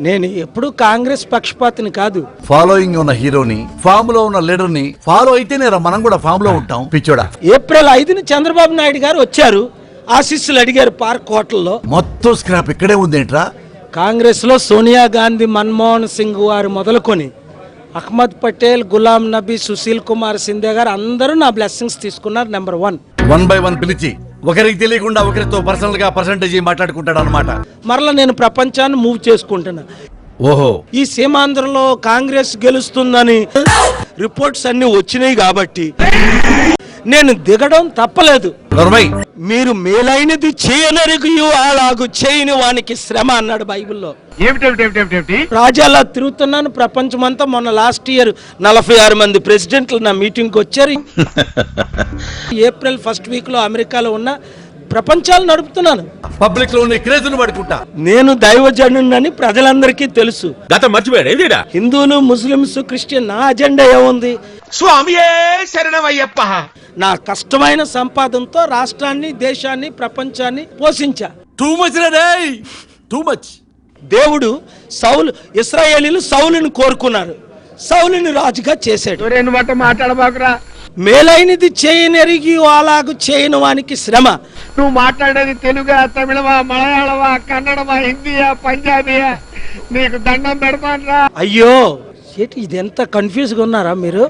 నేను ఎప్పుడు కాంగ్రెస్ పక్షపాతిని కాదు. ఫాలోయింగ్ ఉన్న హీరోని, ఫామ్ లో ఉన్న లీడర్ ని ఫాలో అయితేనే మనం కూడా ఫామ్ లో ఉంటాం. పిచ్చోడా, ఏప్రిల్ 5ని చంద్రబాబు నాయుడు గారు వచ్చారు, ఆశీస్సులు అడిగారు పార్క్ హోటల్లో. మొత్తం స్క్రాప్ ఇక్కడే ఉందేంట్రా? కాంగ్రెస్ లో సోనియా గాంధీ, మన్మోహన్ సింగ్ వారు మొదలుకొని అహ్మద్ పటేల్, గులాం నబీ, సుశీల్ కుమార్ సింధే గారు అందరూ నా బ్లెస్సింగ్స్ తీసుకున్నారు. నెంబర్ 1 1 by 1 పిలిచి ఒకరికి తెలియకుండా ఒకరితో పర్సనల్ గా పర్సంటేజ్ మాట్లాడుకుంటాడు అనమాట. మరలా నేను ప్రపంచాన్ని మూవ్ చేసుకుంటున్నా. ఓహో, ఈ సీమాంధ్రలో కాంగ్రెస్ గెలుస్తుందని రిపోర్ట్స్ అన్ని వచ్చినాయి కాబట్టి నేను దిగడం తప్పలేదు. మీరు మేలైనది చేయనరిగియు అలాగు చేయని వానికి శ్రమ అన్నాడు బైబిల్లో. రాజాలా తిరుగుతున్నాను ప్రపంచమంతా. మొన్న లాస్ట్ ఇయర్ 46 మంది ప్రెసిడెంట్లు నా మీటింగ్కి వచ్చారు. ఏప్రిల్ 1st వీక్ లో అమెరికాలో ఉన్న ప్రపంచాలు నడుపుతున్నాను. పబ్లిక్ లో క్రేజ్ను పడుకుంటా. నేను దైవజనుడని ప్రజలందరికీ తెలుసు. మర్చిపోయాడు. హిందువులు, ముస్లింస్, క్రిస్టియన్, నా అజెండా ఏముంది? స్వామియే శరణమయ్యప్ప. నా కష్టమైన సంపాదనతో రాష్ట్రాన్ని, దేశాన్ని, ప్రపంచాన్ని పోషించా. టూ మచ్ రే, టూ మచ్. దేవుడు ఇశ్రాయేలీలు సౌలుని కోరుకున్నారు, సౌలుని రాజుగా చేశాడు. మాట్లాడబాకురా. మేలైనది చేయనెరిగి అలాగు చేయని వానికి శ్రమ. నువ్వు మాట్లాడేది తెలుగా, తమిళమా, మలయాళమా, కన్నడమా, హిందీయా, పంజాబీయా? నీకు దండం పెడతాను రా. అయ్యో, ఇది ఎంత కన్ఫ్యూజ్గా ఉన్నారా మీరు?